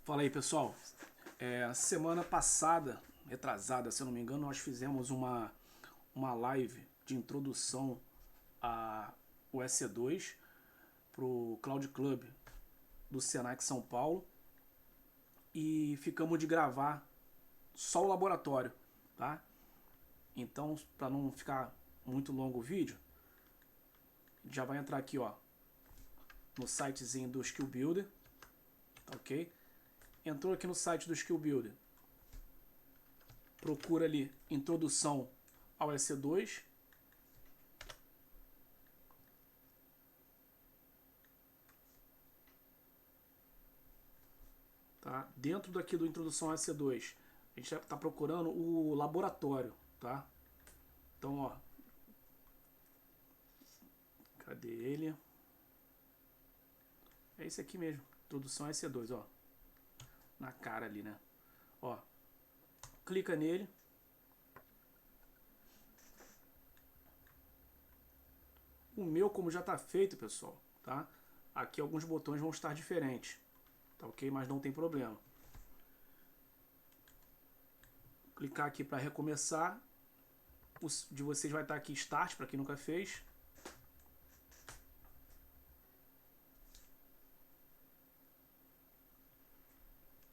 Fala aí, pessoal. Semana passada, retrasada, se eu não me engano, nós fizemos uma live de introdução ao EC2 para o Cloud Club do Senac São Paulo e ficamos de gravar só o laboratório, tá? Então, para não ficar muito longo o vídeo, já vai entrar aqui, ó, no sitezinho do Skill Builder, tá ok? Entrou aqui no site do Skill Builder, procura ali introdução ao EC2, tá? Dentro daqui do introdução ao EC2, a gente está procurando o laboratório, tá? Então, ó, cadê ele? É esse aqui mesmo, introdução ao EC2, ó, na cara ali, né? Ó, clica nele. O meu, como já está feito, pessoal, tá? Aqui alguns botões vão estar diferentes, tá ok? Mas não tem problema. Clicar aqui para recomeçar. O de vocês vai estar aqui Start, para quem nunca fez.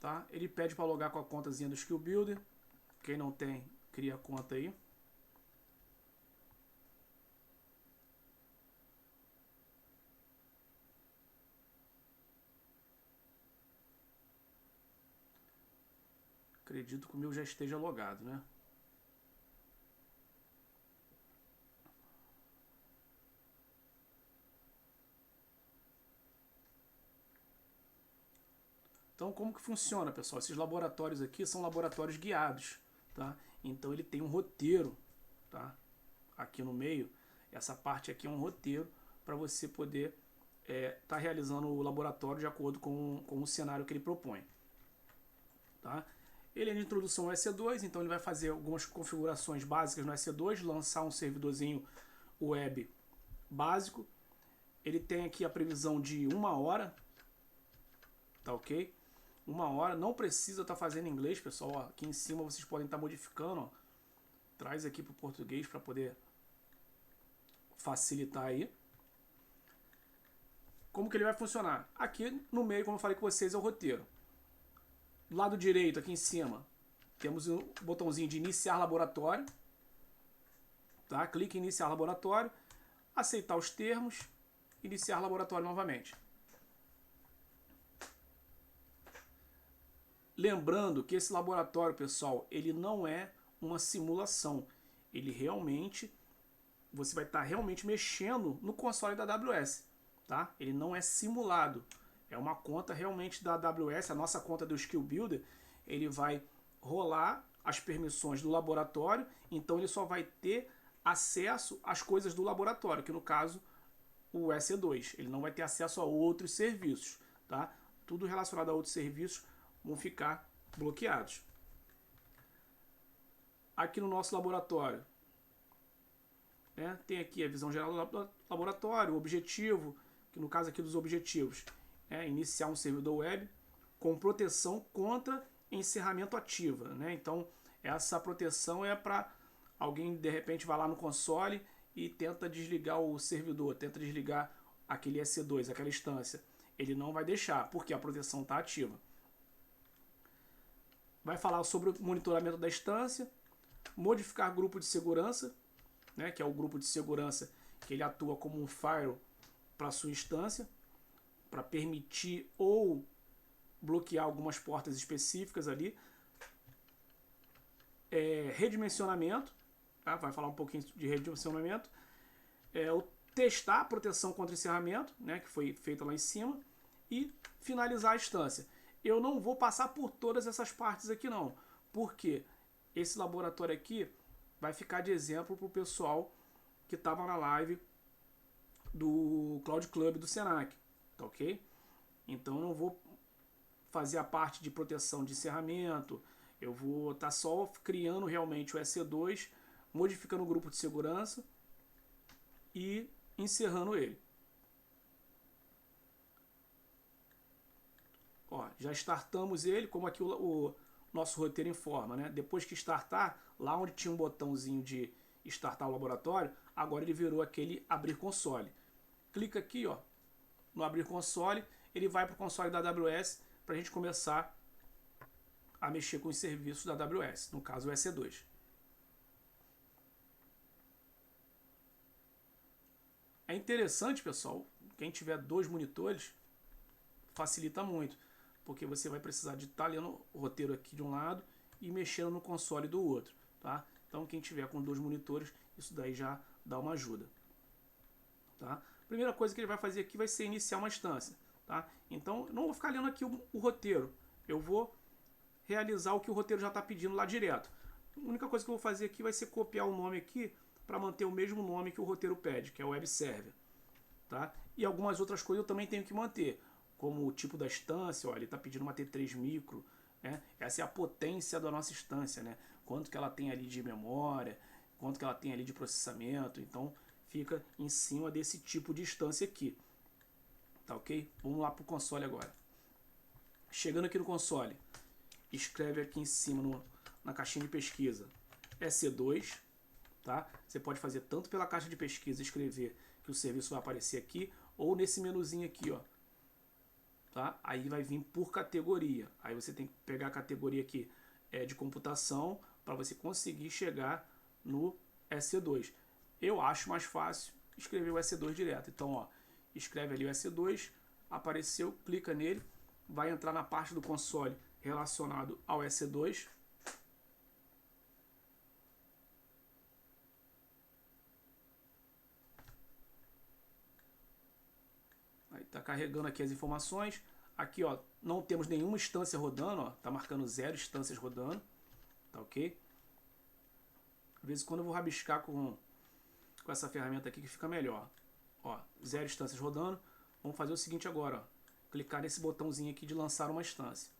Tá? Ele pede para logar com a contazinha do Skill Builder. Quem não tem, cria a conta aí. Acredito que o meu já esteja logado, né? Então, como que funciona, pessoal? Esses laboratórios aqui são laboratórios guiados, tá? Então, ele tem um roteiro, tá? Aqui no meio, essa parte aqui é um roteiro para você poder tá realizando o laboratório de acordo com o cenário que ele propõe, tá? Ele é de introdução ao EC2, então ele vai fazer algumas configurações básicas no EC2, lançar um servidorzinho web básico. Ele tem aqui a previsão de 1 hora, tá ok? 1 hora, não precisa estar fazendo em inglês, pessoal. Ó, aqui em cima vocês podem estar modificando, ó. Traz aqui para o português para poder facilitar aí. Como que ele vai funcionar? Aqui no meio, como eu falei com vocês, é o roteiro. Do lado direito, aqui em cima, temos o botãozinho de iniciar laboratório, tá? Clique em iniciar laboratório, aceitar os termos, iniciar laboratório novamente. Lembrando que esse laboratório, pessoal, ele não é uma simulação. Ele realmente, você vai estar realmente mexendo no console da AWS, tá? Ele não é simulado. É uma conta realmente da AWS, a nossa conta do Skill Builder. Ele vai rolar as permissões do laboratório, então ele só vai ter acesso às coisas do laboratório, que no caso o EC2. Ele não vai ter acesso a outros serviços, tá? Tudo relacionado a outros serviços vão ficar bloqueados. Aqui no nosso laboratório, né, tem aqui a visão geral do laboratório, o objetivo, que no caso aqui dos objetivos é iniciar um servidor web com proteção contra encerramento ativa, né? Então essa proteção é para alguém de repente vai lá no console e tenta desligar o servidor, tenta desligar aquele EC2, aquela instância. Ele não vai deixar, porque a proteção está ativa. Vai falar sobre o monitoramento da instância, modificar grupo de segurança, né, que é o grupo de segurança que ele atua como um firewall para sua instância, para permitir ou bloquear algumas portas específicas ali. Redimensionamento, tá? Vai falar um pouquinho de redimensionamento. O testar a proteção contra encerramento, né, que foi feita lá em cima, e finalizar a instância. Eu não vou passar por todas essas partes aqui não, porque esse laboratório aqui vai ficar de exemplo para o pessoal que estava na live do Cloud Club do Senac, tá ok? Então eu não vou fazer a parte de proteção de encerramento, eu vou estar só criando realmente o EC2, modificando o grupo de segurança e encerrando ele. Ó, já startamos ele, como aqui o nosso roteiro informa, né? Depois que startar, lá onde tinha um botãozinho de startar o laboratório, agora ele virou aquele abrir console. Clica aqui, ó, no abrir console, ele vai para o console da AWS para a gente começar a mexer com os serviços da AWS, no caso o EC2. É interessante, pessoal, quem tiver 2 monitores, facilita muito, porque você vai precisar de estar lendo o roteiro aqui de um lado e mexendo no console do outro, tá? Então quem tiver com 2 monitores, isso daí já dá uma ajuda, tá? A primeira coisa que ele vai fazer aqui vai ser iniciar uma instância, tá? Então eu não vou ficar lendo aqui o roteiro, eu vou realizar o que o roteiro já está pedindo lá direto. A única coisa que eu vou fazer aqui vai ser copiar o nome aqui para manter o mesmo nome que o roteiro pede, que é o web server, tá? E algumas outras coisas eu também tenho que manter, como o tipo da instância, ó, ele está pedindo uma T3 micro, né? Essa é a potência da nossa instância, né? Quanto que ela tem ali de memória, quanto que ela tem ali de processamento, então fica em cima desse tipo de instância aqui, tá ok? Vamos lá para o console agora. Chegando aqui no console, escreve aqui em cima na caixinha de pesquisa EC2, tá? Você pode fazer tanto pela caixa de pesquisa, escrever que o serviço vai aparecer aqui, ou nesse menuzinho aqui, ó, tá? Aí vai vir por categoria. Aí você tem que pegar a categoria aqui de computação para você conseguir chegar no EC2. Eu acho mais fácil escrever o EC2 direto. Então, ó, escreve ali o EC2, apareceu, clica nele, vai entrar na parte do console relacionado ao EC2. Aí está carregando aqui as informações. Aqui, ó, não temos nenhuma instância rodando, ó, tá marcando 0 instâncias rodando, tá ok? De vez em quando eu vou rabiscar com essa ferramenta aqui que fica melhor. Ó, 0 instâncias rodando. Vamos fazer o seguinte agora, ó, clicar nesse botãozinho aqui de lançar uma instância.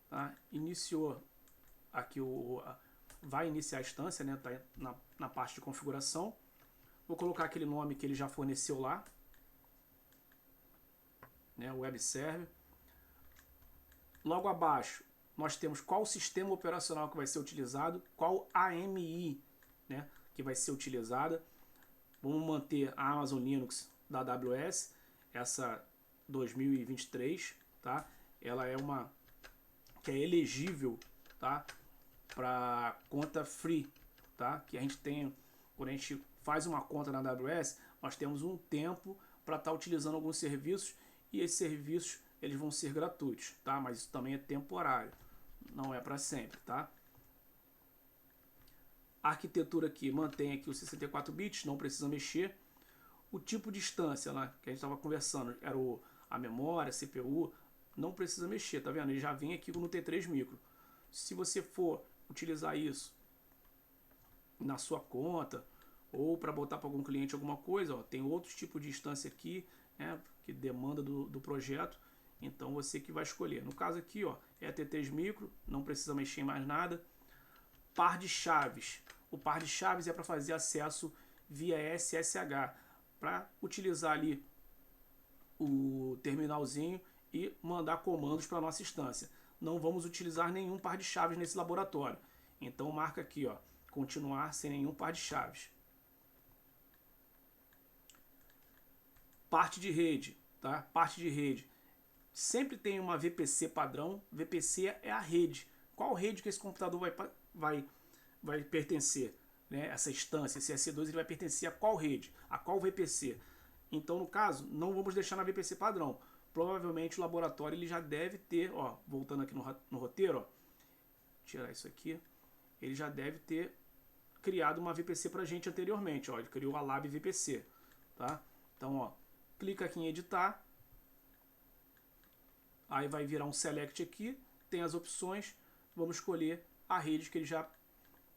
Tá? Iniciou aqui vai iniciar a instância, né? Tá na parte de configuração. Vou colocar aquele nome que ele já forneceu lá, né? O web server. Logo abaixo nós temos qual sistema operacional que vai ser utilizado, qual AMI, né, que vai ser utilizada. Vamos manter a Amazon Linux da AWS, essa 2023, tá? Ela é uma que é elegível, tá, para conta free, tá? Que a gente tem, quando a gente faz uma conta na AWS, nós temos um tempo para estar utilizando alguns serviços e esses serviços eles vão ser gratuitos, tá? Mas isso também é temporário, não é para sempre, tá? A arquitetura aqui mantém aqui os 64 bits, não precisa mexer. O tipo de instância lá que a gente estava conversando era a memória, a CPU, não precisa mexer, tá vendo? Ele já vem aqui no T3 micro. Se você for utilizar isso na sua conta ou para botar para algum cliente alguma coisa, ó, tem outros tipos de instância aqui, né, que demanda do projeto, então você que vai escolher. No caso aqui, ó, é a T3 micro, não precisa mexer em mais nada. Par de chaves. O par de chaves é para fazer acesso via SSH, para utilizar ali o terminalzinho e mandar comandos para a nossa instância. Não vamos utilizar nenhum par de chaves nesse laboratório. Então marca aqui, ó, continuar sem nenhum par de chaves. Parte de rede, tá? Parte de rede. Sempre tem uma VPC padrão. VPC é a rede. Qual rede que esse computador vai pertencer? Né? Essa instância, esse EC2, ele vai pertencer a qual rede? A qual VPC? Então, no caso, não vamos deixar na VPC padrão. Provavelmente o laboratório ele já deve ter, ó, voltando aqui no roteiro, ó, tirar isso aqui, ele já deve ter criado uma VPC para a gente anteriormente, ó, ele criou a Lab VPC, tá? Então, ó, clica aqui em editar, aí vai virar um select aqui, tem as opções, vamos escolher a rede que ele já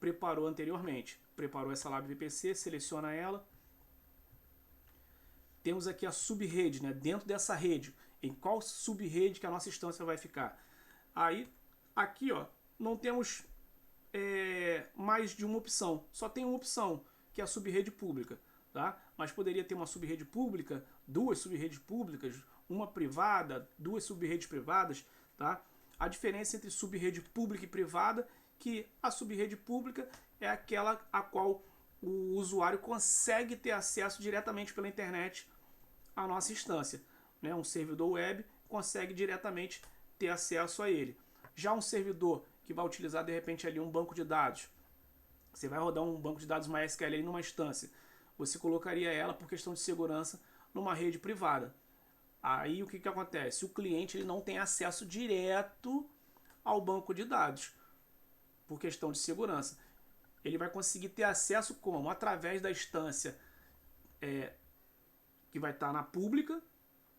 preparou anteriormente. Preparou essa Lab VPC, seleciona ela. Temos aqui a subrede, né? Dentro dessa rede, em qual subrede que a nossa instância vai ficar. Aí, aqui, ó, não temos mais de uma opção, só tem uma opção, que é a subrede pública, tá? Mas poderia ter uma subrede pública, duas subredes públicas, uma privada, duas subredes privadas, tá? A diferença entre subrede pública e privada, que a subrede pública é aquela a qual o usuário consegue ter acesso diretamente pela internet à nossa instância, né? Um servidor web consegue diretamente ter acesso a ele. Já um servidor que vai utilizar de repente ali um banco de dados, você vai rodar um banco de dados MySQL ali numa instância, você colocaria ela, por questão de segurança, numa rede privada. Aí o que acontece? O cliente ele não tem acesso direto ao banco de dados, por questão de segurança. Ele vai conseguir ter acesso como? Através da instância que vai estar na pública.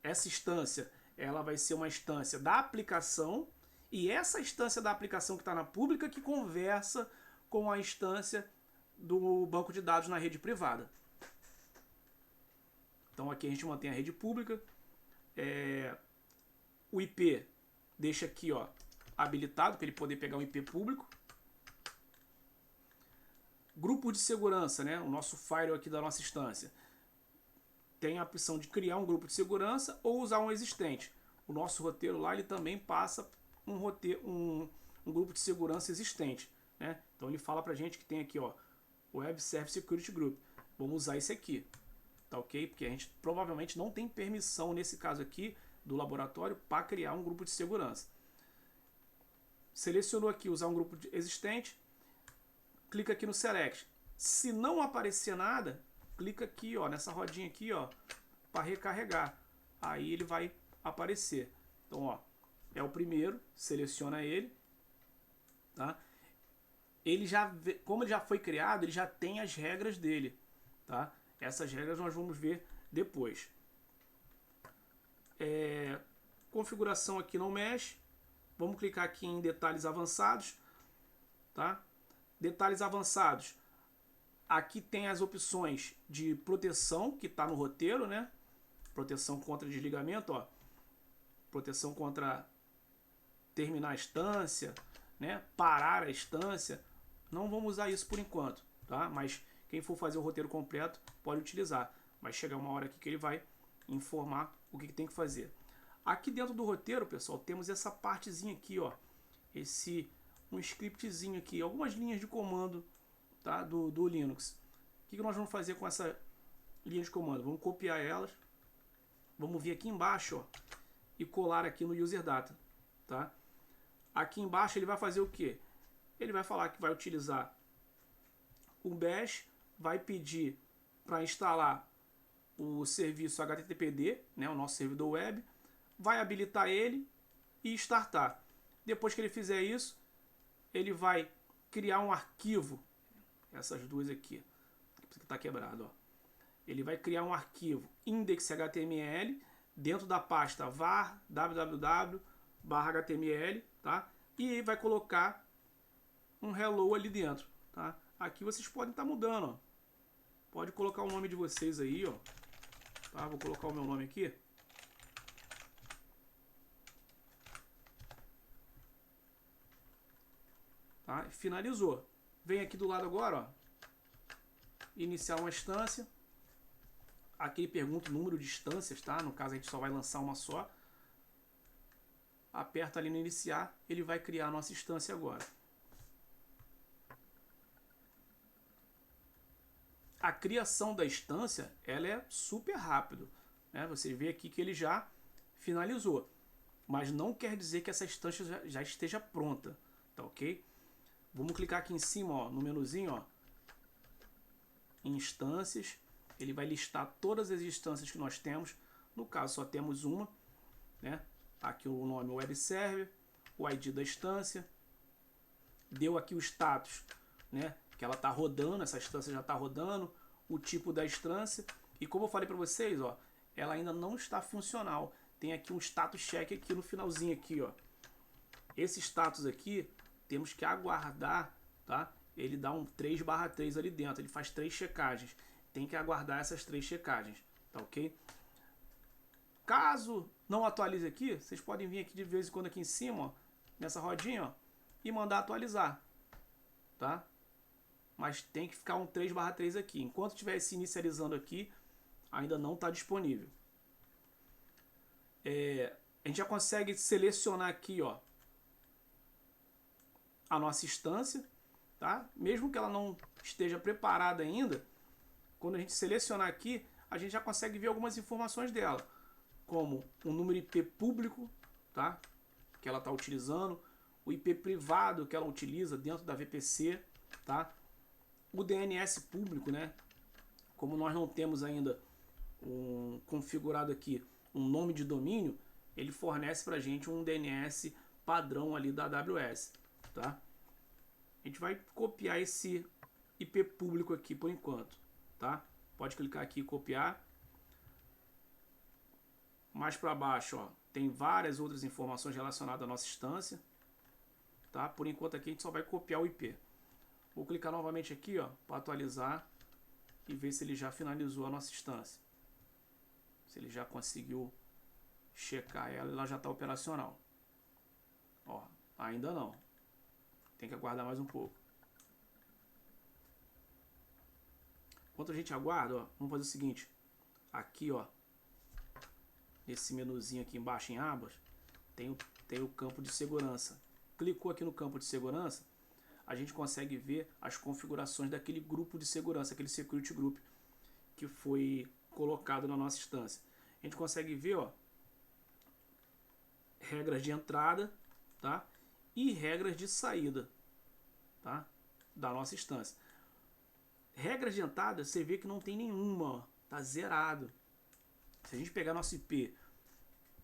Essa instância ela vai ser uma instância da aplicação, e essa instância da aplicação que está na pública que conversa com a instância do banco de dados na rede privada. Então aqui a gente mantém a rede pública. O IP deixa aqui habilitado para ele poder pegar um IP público. Grupo de segurança, né? O nosso firewall aqui da nossa instância tem a opção de criar um grupo de segurança ou usar um existente. O nosso roteiro lá ele também passa um grupo de segurança existente, né? Então ele fala pra gente que tem aqui Web Service Security Group. Vamos usar esse aqui, tá ok? Porque a gente provavelmente não tem permissão nesse caso aqui do laboratório para criar um grupo de segurança. Selecionou aqui usar um grupo existente, clica aqui no Select. Se não aparecer nada, clica aqui nessa rodinha aqui para recarregar. Aí ele vai aparecer. Então é o primeiro, seleciona ele, tá? Ele já, como ele já foi criado, ele já tem as regras dele, tá? Essas regras nós vamos ver depois. Configuração aqui não mexe. Vamos clicar aqui em detalhes avançados, tá? Detalhes avançados. Aqui tem as opções de proteção que está no roteiro, né? Proteção contra desligamento, proteção contra terminar a instância, né? Parar a instância. Não vamos usar isso por enquanto, tá? Mas quem for fazer o roteiro completo pode utilizar. Vai chegar uma hora aqui que ele vai informar o que tem que fazer. Aqui dentro do roteiro, pessoal, temos essa partezinha aqui, um scriptzinho aqui, algumas linhas de comando, tá? do Linux. O que nós vamos fazer com essa linha de comando? Vamos copiar elas, vamos vir aqui embaixo e colar aqui no user data, tá? Aqui embaixo ele vai fazer o que? Ele vai falar que vai utilizar o bash, vai pedir para instalar o serviço HTTPD, né, o nosso servidor web, vai habilitar ele e startar. Depois que ele fizer isso, ele vai criar um arquivo, essas duas aqui, que está quebrado, ele vai criar um arquivo index.html dentro da pasta var www/html, tá? E vai colocar um hello ali dentro, tá? Aqui vocês podem estar mudando, pode colocar o nome de vocês aí, tá? Vou colocar o meu nome aqui. Tá? Finalizou. Vem aqui do lado agora, iniciar uma instância. Aqui ele pergunta o número de instâncias, tá? No caso a gente só vai lançar uma só. Aperta ali no iniciar, ele vai criar a nossa instância agora. A criação da instância, ela é super rápido, né? Você vê aqui que ele já finalizou, mas não quer dizer que essa instância já esteja pronta, tá ok? Vamos clicar aqui em cima, no menuzinho, em instâncias. Ele vai listar todas as instâncias que nós temos. No caso, só temos uma, né? Aqui o nome web server, o ID da instância. Deu aqui o status, né? Que ela está rodando, essa instância já está rodando. O tipo da instância. E como eu falei para vocês, ela ainda não está funcional. Tem aqui um status check aqui no finalzinho aqui, Esse status aqui temos que aguardar, tá? Ele dá um 3/3 ali dentro, ele faz 3 checagens. Tem que aguardar essas 3 checagens, tá ok? Caso não atualize aqui, vocês podem vir aqui de vez em quando aqui em cima, nessa rodinha, e mandar atualizar, tá? mas tem que ficar um 3/3 aqui. Enquanto estiver se inicializando aqui, ainda não está disponível. A gente já consegue selecionar aqui, ó, a nossa instância, tá? Mesmo que ela não esteja preparada ainda, quando a gente selecionar aqui, a gente já consegue ver algumas informações dela, como o número IP público, tá? Que ela está utilizando, o IP privado que ela utiliza dentro da VPC, tá? O DNS público, né? Como nós não temos ainda configurado aqui um nome de domínio, ele fornece para a gente um DNS padrão ali da AWS, tá? A gente vai copiar esse IP público aqui por enquanto, tá? Pode clicar aqui e copiar. Mais para baixo, ó, tem várias outras informações relacionadas à nossa instância, tá? Por enquanto aqui a gente só vai copiar o IP. Vou clicar novamente aqui, ó, para atualizar e ver se ele já finalizou a nossa instância. Se ele já conseguiu checar ela já está operacional. Ó, ainda não. Tem que aguardar mais um pouco. Enquanto a gente aguarda, ó, vamos fazer o seguinte. Aqui, ó, nesse menuzinho aqui embaixo em abas, tem o campo de segurança. Clicou aqui no campo de segurança, a gente consegue ver as configurações daquele grupo de segurança, aquele security group que foi colocado na nossa instância. A gente consegue ver, ó, regras de entrada, tá? E regras de saída, tá? Da nossa instância. Regras de entrada, você vê que não tem nenhuma, ó, tá zerado. Se a gente pegar nosso IP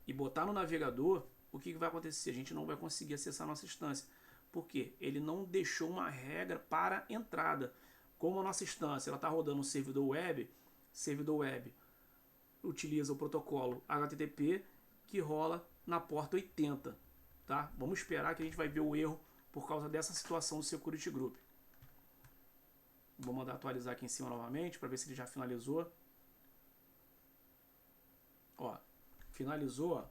e botar no navegador, o que vai acontecer? A gente não vai conseguir acessar a nossa instância. Por quê? Ele não deixou uma regra para entrada. Como a nossa instância está rodando um servidor web utiliza o protocolo HTTP que rola na porta 80. Tá? Vamos esperar que a gente vai ver o erro por causa dessa situação do Security Group. Vou mandar atualizar aqui em cima novamente para ver se ele já finalizou. Ó, finalizou, ó,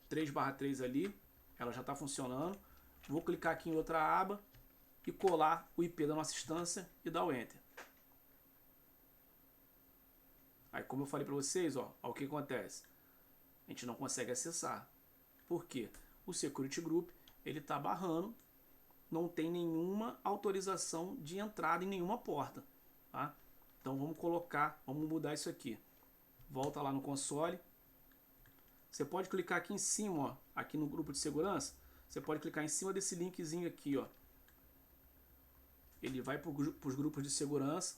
3/3 ali, ela já está funcionando. Vou clicar aqui em outra aba e colar o IP da nossa instância e dar o Enter. Aí, como eu falei para vocês, ó, o que acontece? A gente não consegue acessar. Por quê? O Security Group ele está barrando, não tem nenhuma autorização de entrada em nenhuma porta. Tá? Então vamos mudar isso aqui. Volta lá no console. Você pode clicar aqui em cima, ó, aqui no grupo de segurança. Você pode clicar em cima desse linkzinho aqui, ó. Ele vai para os grupos de segurança.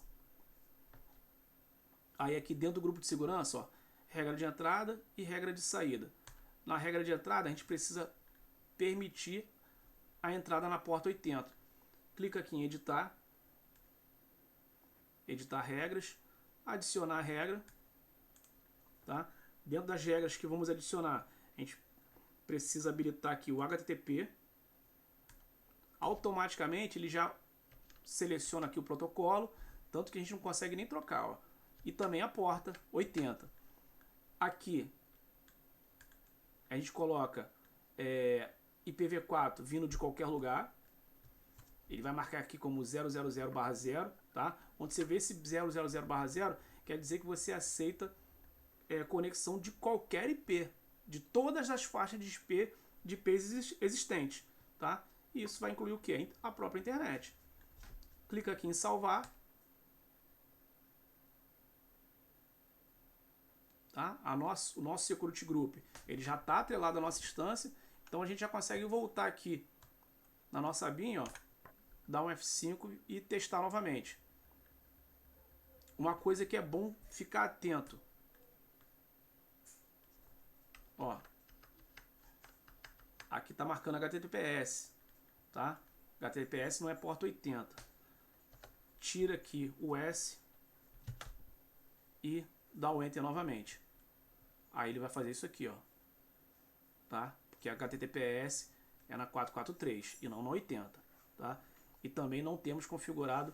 Aí aqui dentro do grupo de segurança, ó, regra de entrada e regra de saída. Na regra de entrada, a gente precisa permitir a entrada na porta 80. Clica aqui em editar. Editar regras. Adicionar regra. Tá? Dentro das regras que vamos adicionar, a gente precisa habilitar aqui o HTTP. Automaticamente ele já seleciona aqui o protocolo, tanto que a gente não consegue nem trocar. Ó. E também a porta 80. Aqui a gente coloca IPv4 vindo de qualquer lugar. Ele vai marcar aqui como 000/0, tá? Onde você vê esse 000/0, quer dizer que você aceita conexão de qualquer IP, de todas as faixas de IPs existentes, tá? E isso vai incluir o quê? A própria internet. Clica aqui em salvar. Tá? O nosso Security Group ele já está atrelado à nossa instância, então a gente já consegue voltar aqui na nossa abinha, ó, dar um F5 e testar novamente. Uma coisa que é bom ficar atento, ó, aqui está marcando HTTPS, tá? HTTPS não é porta 80. Tira aqui o S e dá o Enter novamente. Aí ele vai fazer isso aqui, ó. Tá? Porque a HTTPS é na 443 e não na 80, tá? E também não temos configurado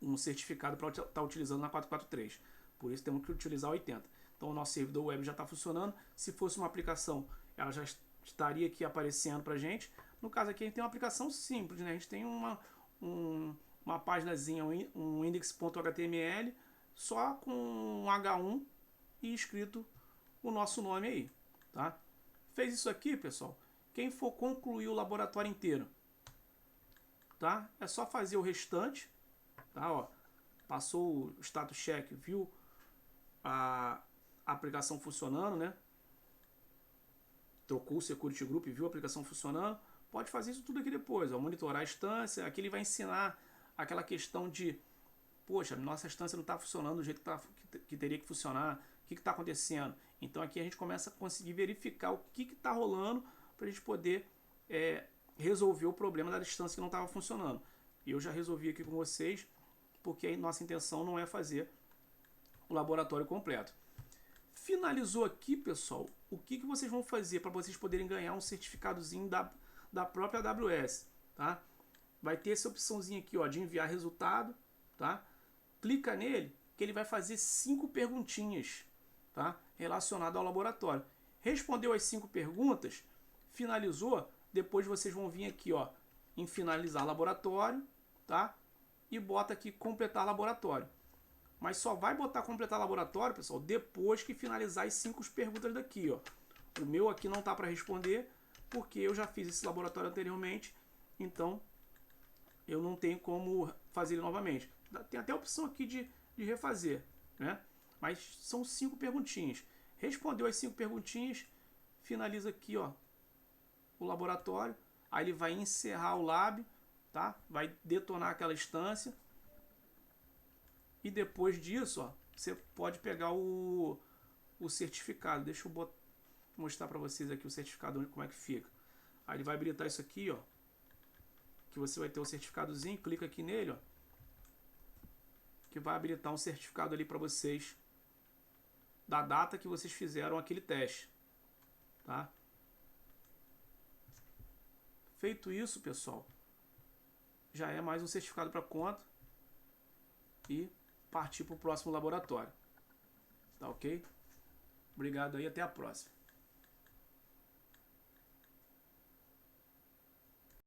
um certificado para estar utilizando na 443. Por isso temos que utilizar a 80. Então o nosso servidor web já está funcionando. Se fosse uma aplicação, ela já estaria aqui aparecendo para a gente. No caso aqui a gente tem uma aplicação simples, né? A gente tem um uma paginazinha, um index.html, só com um H1 e escrito o nosso nome aí, tá? Fez isso aqui, pessoal. Quem for concluir o laboratório inteiro, tá? É só fazer o restante, tá? Ó, passou o status check, viu a aplicação funcionando, né? Trocou o security group, viu a aplicação funcionando. Pode fazer isso tudo aqui depois, ó, monitorar a instância. Aqui ele vai ensinar aquela questão de, poxa, nossa instância não está funcionando do jeito que teria que funcionar. O que está acontecendo? Então aqui a gente começa a conseguir verificar o que está rolando para a gente poder resolver o problema da instância que não estava funcionando. Eu já resolvi aqui com vocês, porque a nossa intenção não é fazer o laboratório completo. Finalizou aqui, pessoal, o que vocês vão fazer para vocês poderem ganhar um certificadozinho da própria AWS, tá? Vai ter essa opçãozinha aqui, ó, de enviar resultado, tá? Clica nele, que ele vai fazer 5 perguntinhas, tá? Relacionado ao laboratório. Respondeu as 5 perguntas, finalizou, depois vocês vão vir aqui, ó, em finalizar laboratório, tá? E bota aqui completar laboratório. Mas só vai botar completar laboratório, pessoal, depois que finalizar as 5 perguntas daqui, ó. O meu aqui não tá para responder, porque eu já fiz esse laboratório anteriormente, então eu não tenho como fazer ele novamente. Tem até a opção aqui de refazer, né? Mas são 5 perguntinhas. Respondeu as 5 perguntinhas, finaliza aqui, ó, o laboratório. Aí ele vai encerrar o lab, tá? Vai detonar aquela instância. E depois disso, ó, você pode pegar o certificado. Deixa eu mostrar para vocês aqui o certificado, como é que fica. Aí ele vai habilitar isso aqui, ó, que você vai ter o certificadozinho. Clica aqui nele, ó, que vai habilitar um certificado ali para vocês da data que vocês fizeram aquele teste, tá? Feito isso, pessoal, já é mais um certificado para conta e partir para o próximo laboratório. Tá ok? Obrigado aí, até a próxima.